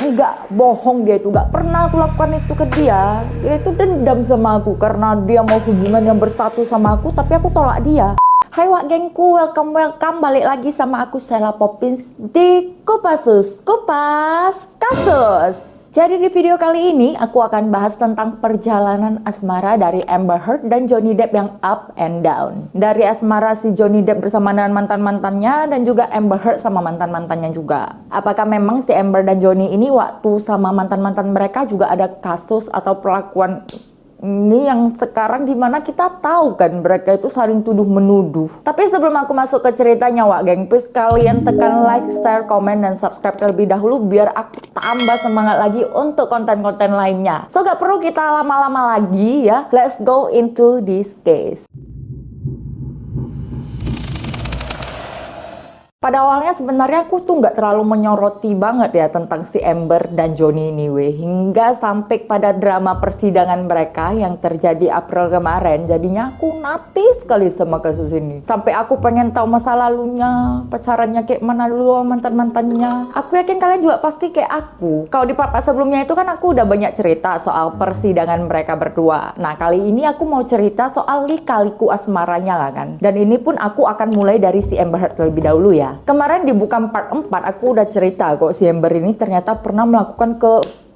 nggak bohong, dia itu nggak pernah aku lakukan itu ke dia. Dia itu dendam sama aku karena dia mau hubungan yang berstatus sama aku, tapi aku tolak dia. Hai wak gengku, welcome balik lagi sama aku Sheila Poppins di Kupas Kasus. Jadi di video kali ini aku akan bahas tentang perjalanan asmara dari Amber Heard dan Johnny Depp yang up and down. Dari asmara si Johnny Depp bersama dengan mantan-mantannya dan juga Amber Heard sama mantan-mantannya juga. Apakah memang si Amber dan Johnny ini waktu sama mantan-mantan mereka juga ada kasus atau perlakuan ini yang sekarang dimana kita tahu kan mereka itu saling tuduh menuduh. Tapi sebelum aku masuk ke ceritanya wak geng, please kalian tekan like, share, komen, dan subscribe terlebih dahulu biar aku tambah semangat lagi untuk konten-konten lainnya. So gak perlu kita lama-lama lagi ya, let's go into this case. Pada awalnya sebenarnya aku tuh nggak terlalu menyoroti banget ya tentang si Amber dan Johnny ini hingga sampai pada drama persidangan mereka yang terjadi April kemarin. Jadinya aku natis sekali sama kasus ini. Sampai aku pengen tahu masa lalunya, pacarannya kayak mana dulu, mantan-mantannya. Aku yakin kalian juga pasti kayak aku. Kalau di part sebelumnya itu kan aku udah banyak cerita soal persidangan mereka berdua. Nah kali ini aku mau cerita soal lika-liku asmaranya lah kan. Dan ini pun aku akan mulai dari si Amber Heard terlebih dahulu ya. Kemarin di Bukan Part 4 aku udah cerita kok si Amber ini ternyata pernah melakukan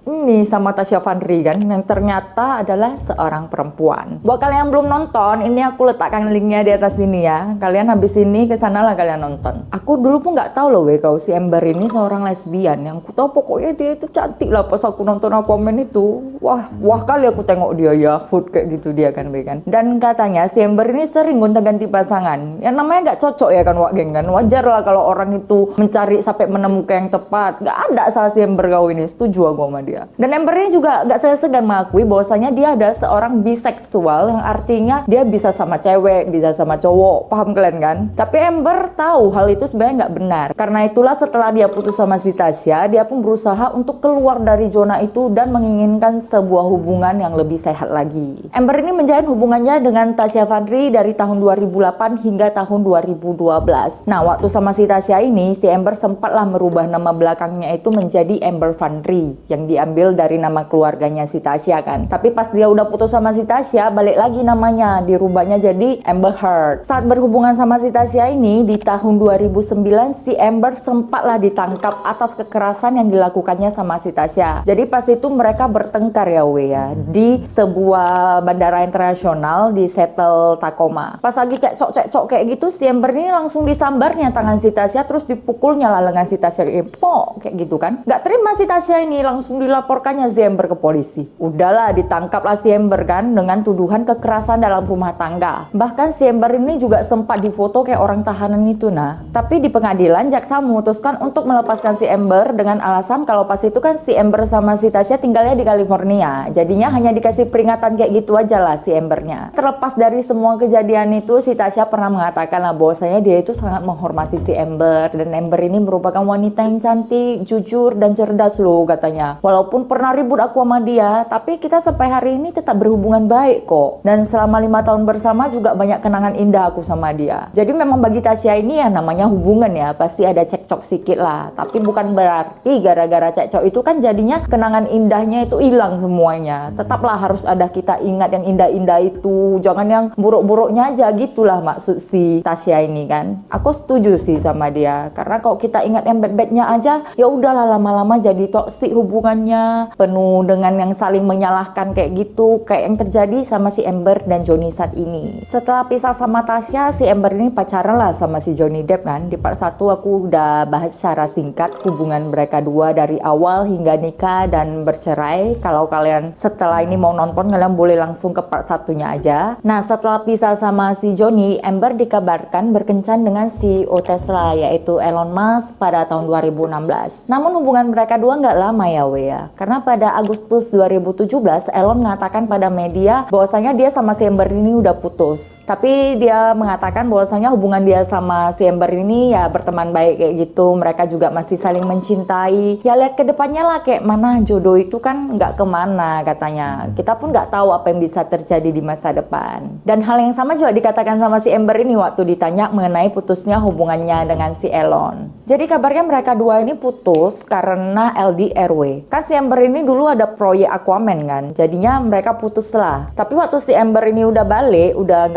ini sama Tasya Fanry kan, yang ternyata adalah seorang perempuan. Buat kalian yang belum nonton, ini aku letakkan linknya di atas sini ya. Kalian habis ini kesana lah kalian nonton. Aku dulu pun nggak tahu loh kalau si Amber ini seorang lesbian. Yang aku tahu pokoknya dia itu cantik lah. Pas aku nonton komen itu, wah kali aku tengok dia ya, food kayak gitu dia kan kan. Dan katanya si Amber ini sering gonta-ganti pasangan. Yang namanya nggak cocok ya kan wak geng kan. Wajar lah kalau orang itu mencari sampai menemukan yang tepat. Nggak ada salah si Amber kau ini. Setuju aku sama dia. Dan Amber ini juga gak segan mengakui bahwasanya dia ada seorang biseksual, yang artinya dia bisa sama cewek, bisa sama cowok, paham kalian kan? Tapi Amber tahu hal itu sebenarnya gak benar. Karena itulah setelah dia putus sama si Tasya, dia pun berusaha untuk keluar dari zona itu dan menginginkan sebuah hubungan yang lebih sehat lagi. Amber ini menjalin hubungannya dengan Tasya Fanry dari tahun 2008 hingga tahun 2012. Nah waktu sama si Tasya ini, si Amber sempatlah merubah nama belakangnya itu menjadi Amber Fanry, yang diambil dari nama keluarganya si Tasya kan. Tapi pas dia udah putus sama si Tasya, balik lagi namanya, dirubahnya jadi Amber Heard. Saat berhubungan sama si Tasya ini di tahun 2009, si Amber sempatlah ditangkap atas kekerasan yang dilakukannya sama si Tasya. Jadi pas itu mereka bertengkar ya di sebuah bandara internasional di Seattle, Tacoma. Pas lagi cekcok kayak gitu, si Amber ini langsung disambarnya tangan si Tasya, terus dipukulnya lah lengan si Tasya kayak gitu kan. Gak terima si Tasya ini, langsung dilaporkannya si Amber ke polisi. Udahlah, ditangkaplah si Amber kan dengan tuduhan kekerasan dalam rumah tangga. Bahkan si Amber ini juga sempat difoto kayak orang tahanan itu nah. Tapi di pengadilan jaksa memutuskan untuk melepaskan si Amber dengan alasan kalau pas itu kan si Amber sama si Tasya tinggalnya di California. Jadinya hanya dikasih peringatan kayak gitu aja lah si Ambernya. Terlepas dari semua kejadian itu, si Tasya pernah mengatakan lah bahwasanya dia itu sangat menghormati si Amber, dan Amber ini merupakan wanita yang cantik, jujur, dan cerdas loh katanya. Walaupun pernah ribut aku sama dia, tapi kita sampai hari ini tetap berhubungan baik kok. Dan selama 5 tahun bersama juga banyak kenangan indah aku sama dia. Jadi memang bagi Tasya ini ya namanya hubungan ya, pasti ada cekcok sedikit lah. Tapi bukan berarti gara-gara cekcok itu kan jadinya kenangan indahnya itu hilang semuanya. Tetaplah harus ada kita ingat yang indah-indah itu. Jangan yang buruk-buruknya aja, gitulah maksud si Tasya ini kan. Aku setuju sih sama dia. Karena kalau kita ingat yang bad-badnya aja, ya udahlah lama-lama jadi toksik hubungannya, penuh dengan yang saling menyalahkan kayak gitu, kayak yang terjadi sama si Amber dan Johnny saat ini. Setelah pisah sama Tasya, si Amber ini pacaran lah sama si Johnny Depp kan. Di part 1 aku udah bahas secara singkat hubungan mereka dua dari awal hingga nikah dan bercerai. Kalau kalian setelah ini mau nonton, kalian boleh langsung ke part 1-nya aja. Nah setelah pisah sama si Johnny, Amber dikabarkan berkencan dengan CEO Tesla yaitu Elon Musk pada tahun 2016. Namun hubungan mereka dua nggak lama ya dia. Karena pada Agustus 2017, Elon mengatakan pada media bahwasanya dia sama si Amber ini udah putus. Tapi dia mengatakan bahwasanya hubungan dia sama si Amber ini ya berteman baik kayak gitu. Mereka juga masih saling mencintai. Ya lihat ke depannya lah kayak mana, jodoh itu kan nggak kemana katanya. Kita pun nggak tahu apa yang bisa terjadi di masa depan. Dan hal yang sama juga dikatakan sama si Amber ini waktu ditanya mengenai putusnya hubungannya dengan si Elon. Jadi kabarnya mereka dua ini putus karena LDRW. Kan si Amber ini dulu ada proyek Aquaman kan, jadinya mereka putus lah. Tapi waktu si Amber ini udah balik, udah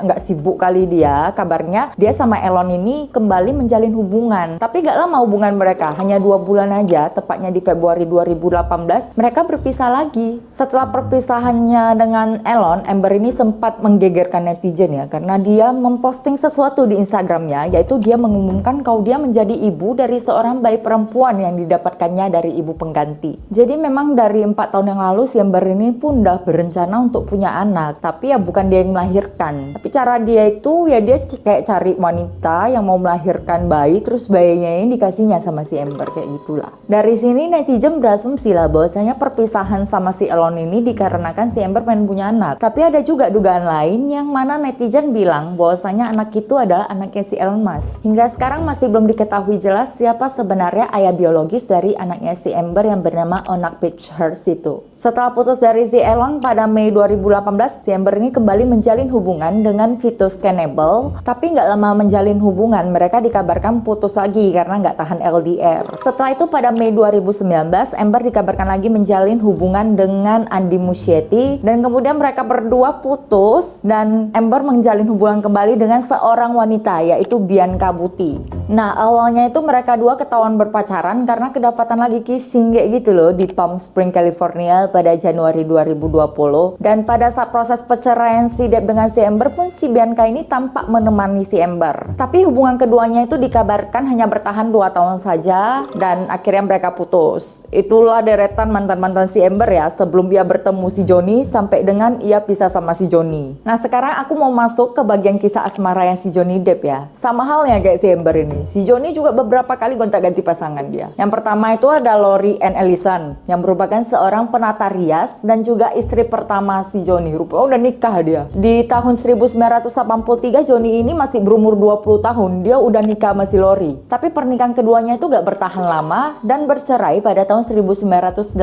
nggak sibuk kali dia, kabarnya dia sama Elon ini kembali menjalin hubungan. Tapi gak lama hubungan mereka, hanya 2 bulan aja, tepatnya di Februari 2018, mereka berpisah lagi. Setelah perpisahannya dengan Elon, Amber ini sempat menggegerkan netizen ya, karena dia memposting sesuatu di Instagramnya, yaitu dia mengumumkan kalau dia menjadi ibu dari seorang bayi perempuan yang didapatkannya dari ibu pengganti. Jadi memang dari 4 tahun yang lalu si Amber ini pun udah berencana untuk punya anak, tapi ya bukan dia yang melahirkan. Tapi cara dia itu ya dia kayak cari wanita yang mau melahirkan bayi, terus bayinya ini dikasihnya sama si Amber kayak gitulah. Dari sini netizen berasumsi lah bahwasanya perpisahan sama si Elon ini dikarenakan si Amber pengen punya anak. Tapi ada juga dugaan lain yang mana netizen bilang bahwasanya anak itu adalah anaknya si Elon Musk. Hingga sekarang masih belum diketahui jelas siapa sebenarnya ayah biologis dari anaknya si Amber yang bernama Onak Pictures itu. Setelah putus dari si Elon pada Mei 2018, si Amber ini kembali menjalin hubungan dengan Vitus Knebel. Tapi nggak lama menjalin hubungan, mereka dikabarkan putus lagi karena nggak tahan LDR. Setelah itu pada Mei 2019, Amber dikabarkan lagi menjalin hubungan dengan Andy Muschietti, dan kemudian mereka berdua putus dan Amber menjalin hubungan kembali dengan seorang wanita yaitu Bianca Buti. Nah awalnya itu mereka dua ketahuan berpacaran karena kedapatan lagi kissing kayak gitu loh di Palm Springs, California pada Januari 2020. Dan pada saat proses perceraian si Depp dengan si Amber pun si Bianca ini tampak menemani si Amber. Tapi hubungan keduanya itu dikabarkan hanya bertahan 2 tahun saja dan akhirnya mereka putus. Itulah deretan mantan-mantan si Amber ya, sebelum dia bertemu si Johnny sampai dengan ia pisah sama si Johnny. Nah sekarang aku mau masuk ke bagian kisah asmara yang si Johnny Depp ya. Sama halnya kayak si Amber ini, si Johnny juga beberapa kali gonta-ganti pasangan dia. Yang pertama itu ada Lori Ann Ellison yang merupakan seorang penata rias dan juga istri pertama si Johnny. Rupanya udah nikah dia. Di tahun 1983 Johnny ini masih berumur 20 tahun. Dia udah nikah sama si Lori. Tapi pernikahan keduanya itu gak bertahan lama dan bercerai pada tahun 1985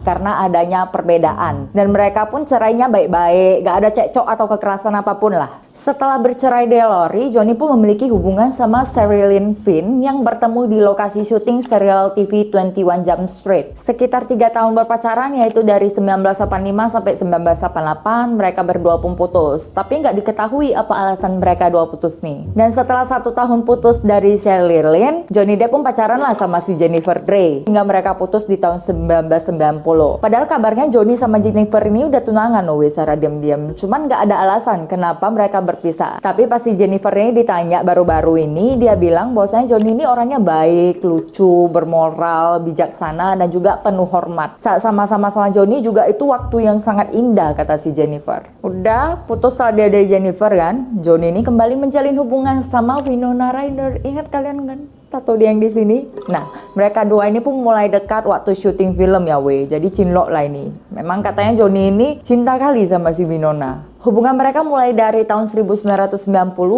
karena adanya perbedaan. Dan mereka pun cerainya baik-baik, gak ada cekcok atau kekerasan apapun lah. Setelah bercerai dari Lori, Johnny pun memiliki hubungan sama Sherilyn Fenn yang bertemu di lokasi syuting serial TV 21 Jump Street. Sekitar 3 tahun berpacaran, yaitu dari 1985 sampai 1988, mereka berdua pun putus. Tapi nggak diketahui apa alasan mereka dua putus nih. Dan setelah 1 tahun putus dari Sherilyn, Johnny Depp pun pacaran lah sama si Jennifer Grey hingga mereka putus di tahun 1990. Padahal kabarnya Johnny sama Jennifer ini udah tunangan loh secara diam-diam. Cuman nggak ada alasan kenapa mereka berpisah. Tapi pas si Jennifer ini ditanya baru-baru ini, dia bilang bahwasanya Johnny ini orangnya baik, lucu, bermoral, bijaksana, dan juga penuh hormat. Saat sama-sama sama Johnny juga itu waktu yang sangat indah, kata si Jennifer. Udah putus lah dia dari Jennifer kan, Johnny ini kembali menjalin hubungan sama Winona Ryder. Ingat kalian kan? Tato dia yang di sini. Nah, mereka dua ini pun mulai dekat waktu syuting film ya weh. Jadi cinlok lah ini. Memang katanya Johnny ini cinta kali sama si Winona. Hubungan mereka mulai dari tahun 1990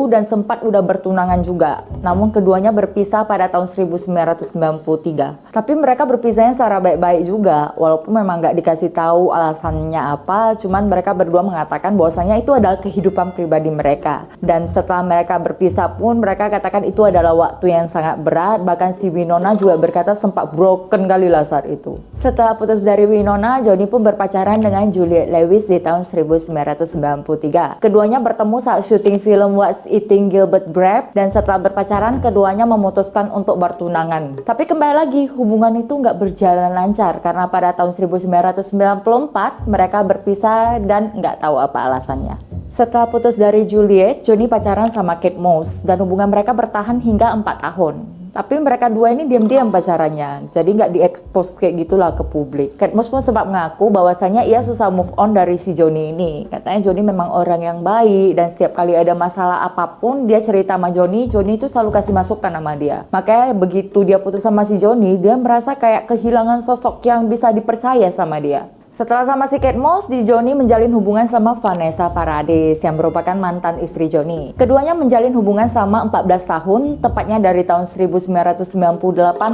dan sempat udah bertunangan juga. Namun keduanya berpisah pada tahun 1993. Tapi mereka berpisahnya secara baik-baik juga. Walaupun memang gak dikasih tahu alasannya apa, cuman mereka berdua mengatakan bahwasanya itu adalah kehidupan pribadi mereka. Dan setelah mereka berpisah pun mereka katakan itu adalah waktu yang sangat berat. Bahkan si Winona juga berkata sempat broken kali lah saat itu. Setelah putus dari Winona, Johnny pun berpacaran dengan Juliette Lewis di tahun 1993. Keduanya bertemu saat syuting film What's Eating Gilbert Grape, dan setelah berpacaran keduanya memutuskan untuk bertunangan. Tapi kembali lagi hubungan itu nggak berjalan lancar karena pada tahun 1994 mereka berpisah dan nggak tahu apa alasannya. Setelah putus dari Juliette, Johnny pacaran sama Kate Moss dan hubungan mereka bertahan hingga 4 tahun. Tapi mereka dua ini diam-diam pacarannya, jadi nggak diekspos kayak gitulah ke publik. Kate Moss pun sempat mengaku bahwasanya ia susah move on dari si Johnny ini. Katanya Johnny memang orang yang baik dan setiap kali ada masalah apapun dia cerita sama Johnny, Johnny itu selalu kasih masukan sama dia. Makanya begitu dia putus sama si Johnny, dia merasa kayak kehilangan sosok yang bisa dipercaya sama dia. Setelah sama si Kate Moss, si Johnny menjalin hubungan sama Vanessa Paradis yang merupakan mantan istri Johnny. Keduanya menjalin hubungan selama 14 tahun, tepatnya dari tahun 1998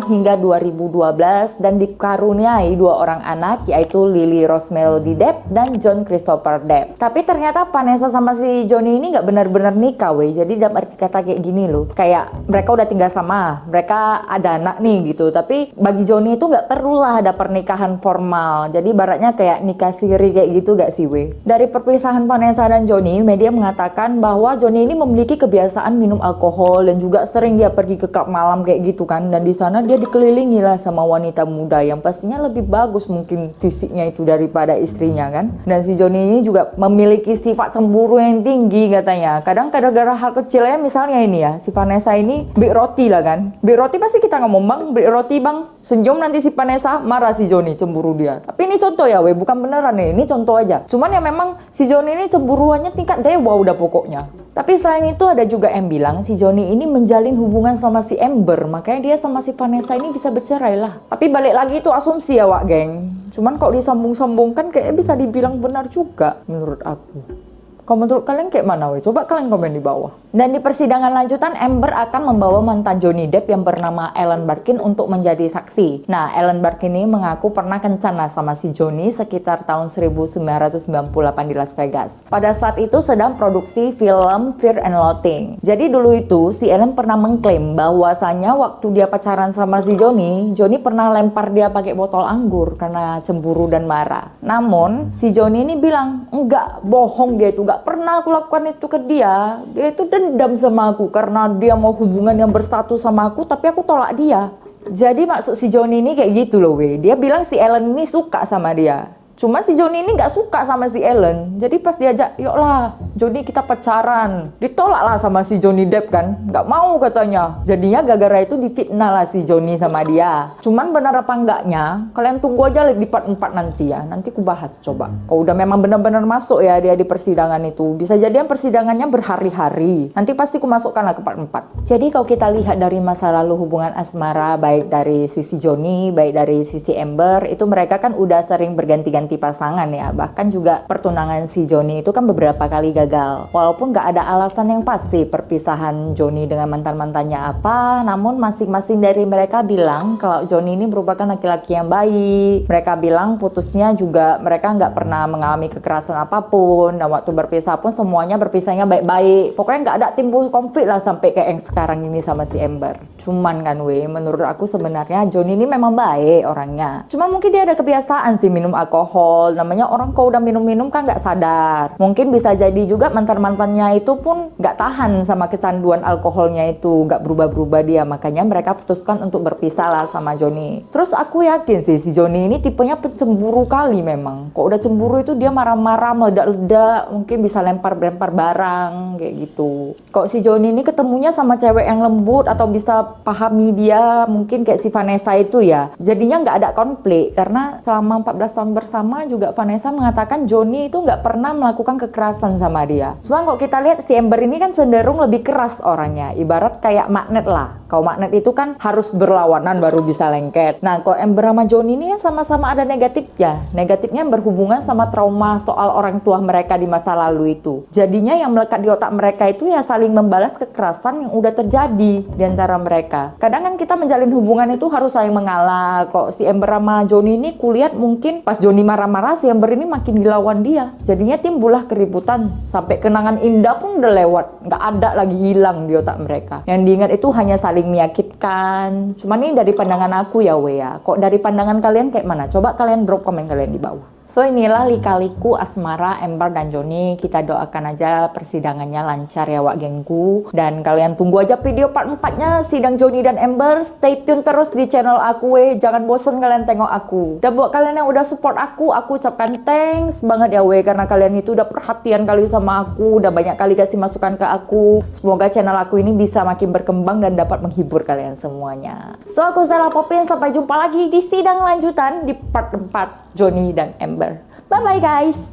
hingga 2012 dan dikaruniai 2 orang anak yaitu Lily Rose Melody Depp dan John Christopher Depp. Tapi ternyata Vanessa sama si Johnny ini nggak benar-benar nikah weh. Jadi dalam arti kata kayak gini loh, kayak mereka udah tinggal sama, mereka ada anak nih gitu. Tapi bagi Johnny itu nggak perlulah ada pernikahan formal. Jadi baratnya kayak nikah siri kayak gitu gak sih weh? Dari perpisahan Vanessa dan Johnny, media mengatakan bahwa Johnny ini memiliki kebiasaan minum alkohol dan juga sering dia pergi ke klub malam kayak gitu kan. Dan di sana dia dikelilingi lah sama wanita muda yang pastinya lebih bagus mungkin fisiknya itu daripada istrinya kan. Dan si Johnny ini juga memiliki sifat cemburu yang tinggi katanya. Kadang gara-gara hal kecilnya misalnya ini ya, si Vanessa ini big roti lah kan. Big roti pasti kita ngomong bang, big roti bang. Senyum nanti si Vanessa, marah si Johnny, cemburu dia. Tapi ini contoh ya weh, bukan beneran nih, ini contoh aja. Cuman ya memang si Johnny ini cemburuannya tingkat dewa udah pokoknya. Tapi selain itu ada juga yang bilang si Johnny ini menjalin hubungan sama si Amber, makanya dia sama si Vanessa ini bisa bercerai lah. Tapi balik lagi itu asumsi ya wak geng. Cuman kok disambung-sambungkan kayaknya bisa dibilang benar juga menurut aku. Kalau menurut kalian kayak mana weh? Coba kalian komen di bawah. Dan di persidangan lanjutan, Amber akan membawa mantan Johnny Depp yang bernama Ellen Barkin untuk menjadi saksi. Nah, Ellen Barkin ini mengaku pernah kencan sama si Johnny sekitar tahun 1998 di Las Vegas. Pada saat itu sedang produksi film Fear and Loathing. Jadi dulu itu si Ellen pernah mengklaim bahwasanya waktu dia pacaran sama si Johnny, Johnny pernah lempar dia pakai botol anggur karena cemburu dan marah. Namun si Johnny ini bilang, enggak, bohong dia itu, enggak pernah aku lakukan itu ke dia. Dia itu dendam sama aku karena dia mau hubungan yang berstatus sama aku, tapi aku tolak dia. Jadi maksud si Johnny ini kayak gitu loh weh. Dia bilang si Ellen ini suka sama dia. Cuma si Johnny ini gak suka sama si Ellen. Jadi pas diajak, yuk lah Johnny kita pacaran, ditolak lah sama si Johnny Depp kan. Gak mau katanya. Jadinya gara-gara itu difitnah lah si Johnny sama dia. Cuman benar apa enggaknya, kalian tunggu aja di part 4 nanti ya. Nanti aku bahas coba. Kalau udah memang benar-benar masuk ya dia di persidangan itu, bisa jadi persidangannya berhari-hari. Nanti pasti aku masukkan lah ke part 4. Jadi kalau kita lihat dari masa lalu hubungan asmara, baik dari sisi Johnny, baik dari sisi Amber, itu mereka kan udah sering berganti-ganti pasangan ya. Bahkan juga pertunangan si Johnny itu kan beberapa kali gagal. Walaupun gak ada alasan yang pasti perpisahan Johnny dengan mantan-mantannya apa, namun masing-masing dari mereka bilang kalau Johnny ini merupakan laki-laki yang baik. Mereka bilang putusnya juga mereka gak pernah mengalami kekerasan apapun, dan waktu berpisah pun semuanya berpisahnya baik-baik. Pokoknya gak ada timbul konflik lah sampai kayak yang sekarang ini sama si Amber. Cuman kan weh, menurut aku sebenarnya Johnny ini memang baik orangnya. Cuman mungkin dia ada kebiasaan sih minum alkohol. Namanya orang kalau udah minum-minum kan nggak sadar. Mungkin bisa jadi juga mantan-mantannya itu pun nggak tahan sama kecanduan alkoholnya itu, nggak berubah-berubah dia. Makanya mereka putuskan untuk berpisah lah sama Johnny. Terus aku yakin sih si Johnny ini tipenya pencemburu kali memang. Kok udah cemburu itu dia marah-marah, meledak-ledak, mungkin bisa lempar-lempar barang kayak gitu. Kok si Johnny ini ketemunya sama cewek yang lembut atau bisa pahami dia, mungkin kayak si Vanessa itu ya. Jadinya nggak ada konflik karena selama 14 tahun bersama juga Vanessa mengatakan Johnny itu nggak pernah melakukan kekerasan sama dia. Cuma kok kita lihat si Amber ini kan cenderung lebih keras orangnya, ibarat kayak magnet lah. Kalau magnet itu kan harus berlawanan baru bisa lengket. Nah, kok Amber sama Johnny ini kan sama-sama ada negatifnya. Negatifnya berhubungan sama trauma soal orang tua mereka di masa lalu itu. Jadinya yang melekat di otak mereka itu ya saling membalas kekerasan yang udah terjadi di antara mereka. Kadang kan kita menjalin hubungan itu harus saling mengalah. Kok si Amber sama Johnny ini kulihat mungkin pas Johnny marah-marah si Amber ini makin dilawan dia. Jadinya timbullah keributan. Sampai kenangan indah pun udah lewat. Nggak ada lagi, hilang di otak mereka. Yang diingat itu hanya saling menyakitkan. Cuman ini dari pandangan aku ya weh ya. Kok dari pandangan kalian kayak mana? Coba kalian drop komen kalian di bawah. So inilah lika-liku asmara Amber dan Johnny. Kita doakan aja persidangannya lancar ya wak gengku. Dan kalian tunggu aja video part 4-nya sidang Johnny dan Amber. Stay tune terus di channel aku weh. Jangan bosan kalian tengok aku. Dan buat kalian yang udah support aku ucapkan thanks banget ya weh. Karena kalian itu udah perhatian kali sama aku. Udah banyak kali kasih masukan ke aku. Semoga channel aku ini bisa makin berkembang dan dapat menghibur kalian semuanya. So aku Stella Popin. Sampai jumpa lagi di sidang lanjutan di part 4 Johnny dan Amber. Bye-bye guys.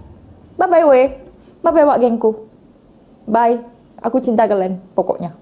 Bye-bye weh. Bye-bye wak gengku. Bye. Aku cinta kalian pokoknya.